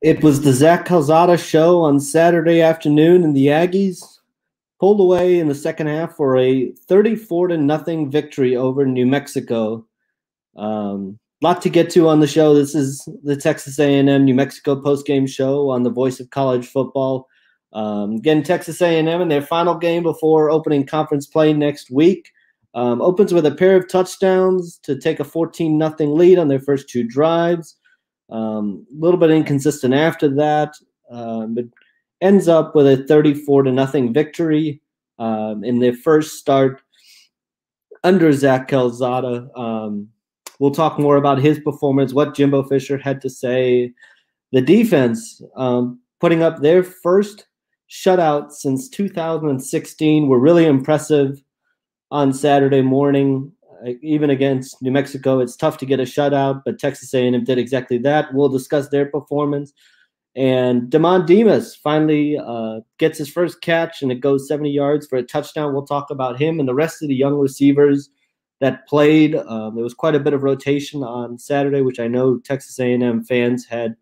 It was the Zach Calzada show on Saturday afternoon, and the Aggies pulled away in the second half for a 34 to nothing victory over New Mexico. Lot to get to on the show. This is the Texas A&M New Mexico postgame show on the Voice of College Football. Again, Texas A&M in their final game before opening conference play next week. Opens with a pair of touchdowns to take a 14-0 lead on their first two drives. A little bit inconsistent after that, but ends up with a 34 to nothing victory in their first start under Zach Calzada. We'll talk more about his performance, what Jimbo Fisher had to say. The defense putting up their first shutout since 2016 were really impressive on Saturday morning. Even against New Mexico, it's tough to get a shutout, but Texas A&M did exactly that. We'll discuss their performance. And Demond Demas finally gets his first catch, and it goes 70 yards for a touchdown. We'll talk about him and the rest of the young receivers that played. There was quite a bit of rotation on Saturday, which I know Texas A&M fans had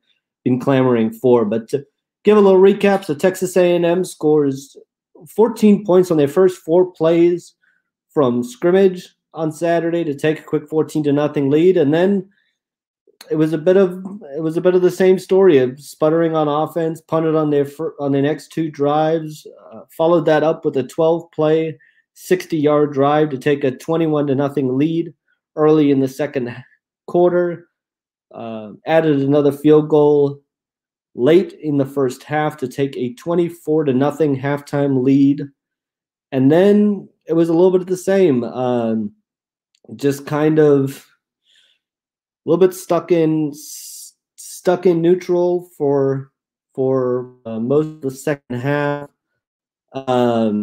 been clamoring for. But to give a little recap, so Texas A&M scores 14 points on their first four plays from scrimmage on Saturday to take a quick 14 to nothing lead, and then it was a bit of the same story of sputtering on offense, punted on their next two drives, followed that up with a 12-play, 60-yard drive to take a 21 to nothing lead early in the second quarter. Added another field goal late in the first half to take a 24 to nothing halftime lead, and then it was a little bit of the same. Just kind of a little bit stuck in neutral for most of the second half. But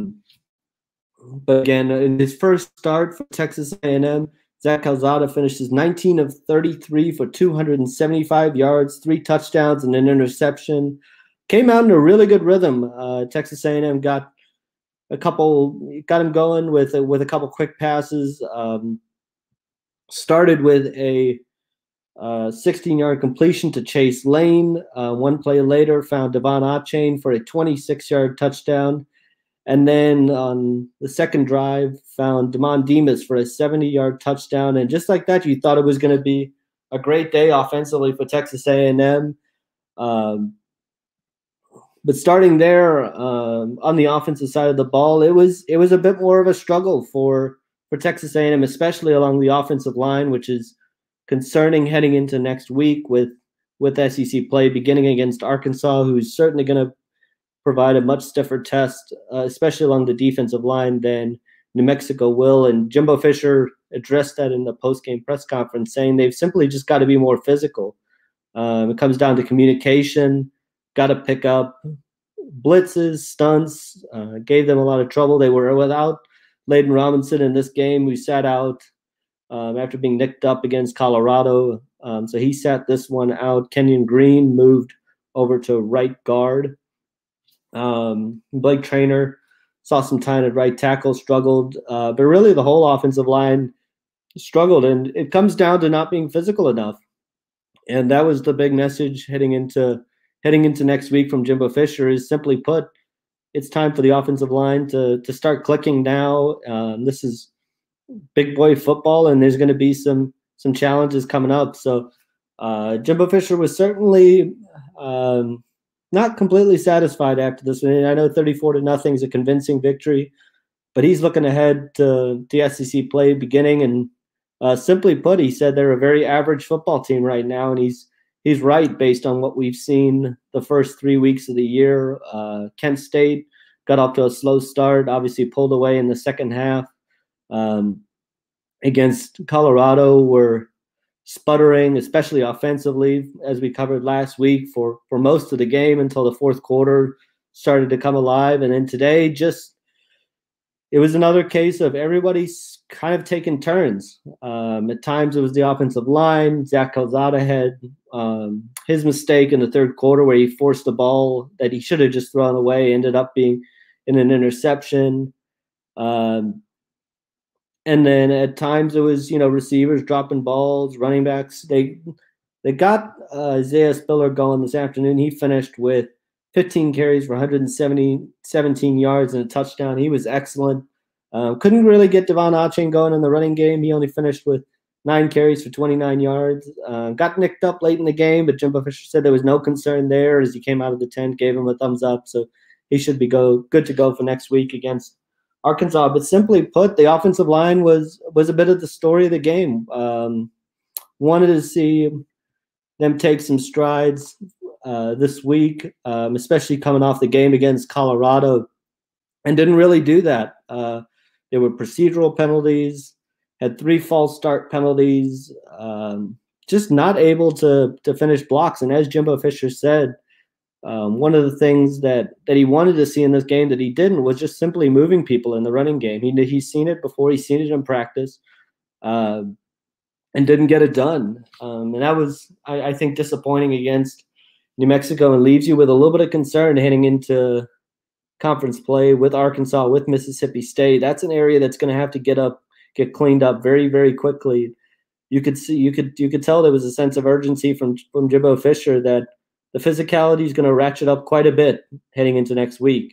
again, in his first start for Texas A&M, Zach Calzada finishes 19 of 33 for 275 yards, 3 touchdowns, and an interception. Came out in a really good rhythm. Texas A&M got him going with a couple quick passes. Started with a 16-yard completion to Chase Lane. One play later, found Devon Achane for a 26-yard touchdown. And then on the second drive, found Demond Demas for a 70-yard touchdown. And just like that, you thought it was going to be a great day offensively for Texas A&M. But starting there on the offensive side of the ball, it was a bit more of a struggle for Texas A&M, especially along the offensive line, which is concerning heading into next week with SEC play beginning against Arkansas, who's certainly going to provide a much stiffer test, especially along the defensive line, than New Mexico will. And Jimbo Fisher addressed that in the post-game press conference, saying they've simply just got to be more physical. It comes down to communication, got to pick up blitzes, stunts, gave them a lot of trouble. They were without Layden Robinson in this game, who sat out after being nicked up against Colorado. So he sat this one out. Kenyon Green moved over to right guard. Blake Traynor saw some time at right tackle, struggled. But really the whole offensive line struggled, and it comes down to not being physical enough. And that was the big message heading into next week from Jimbo Fisher, is simply put, it's time for the offensive line to start clicking now. This is big boy football, and there's going to be some challenges coming up. So Jimbo Fisher was certainly not completely satisfied after this one. I know 34 to nothing is a convincing victory, but he's looking ahead to the SEC play beginning. And simply put, he said they're a very average football team right now, and he's right based on what we've seen the first 3 weeks of the year. Kent State got off to a slow start, obviously pulled away in the second half. Against Colorado, were sputtering, especially offensively, as we covered last week, for most of the game until the fourth quarter started to come alive. And then today, it was another case of everybody's kind of taking turns. At times it was the offensive line. Zach Calzada had his mistake in the third quarter where he forced the ball that he should have just thrown away, ended up being in an interception. And then at times it was, receivers dropping balls, running backs. They got Isaiah Spiller going this afternoon. He finished with 15 carries for 17 yards and a touchdown. He was excellent. Couldn't really get Devon Achane going in the running game. He only finished with 9 carries for 29 yards. Got nicked up late in the game, but Jimbo Fisher said there was no concern there as he came out of the tent, gave him a thumbs up. So he should be good to go for next week against Arkansas. But simply put, the offensive line was a bit of the story of the game. Wanted to see them take some strides this week, especially coming off the game against Colorado, and didn't really do that. There were procedural penalties, had 3 false start penalties, just not able to finish blocks. And as Jimbo Fisher said, one of the things that he wanted to see in this game that he didn't was just simply moving people in the running game. He's seen it before. He's seen it in practice. And didn't get it done. And that was, I think, disappointing against New Mexico and leaves you with a little bit of concern heading into conference play with Arkansas, with Mississippi State. That's an area that's going to have to get cleaned up very, very quickly. You could tell there was a sense of urgency from Jimbo Fisher that the physicality is going to ratchet up quite a bit heading into next week.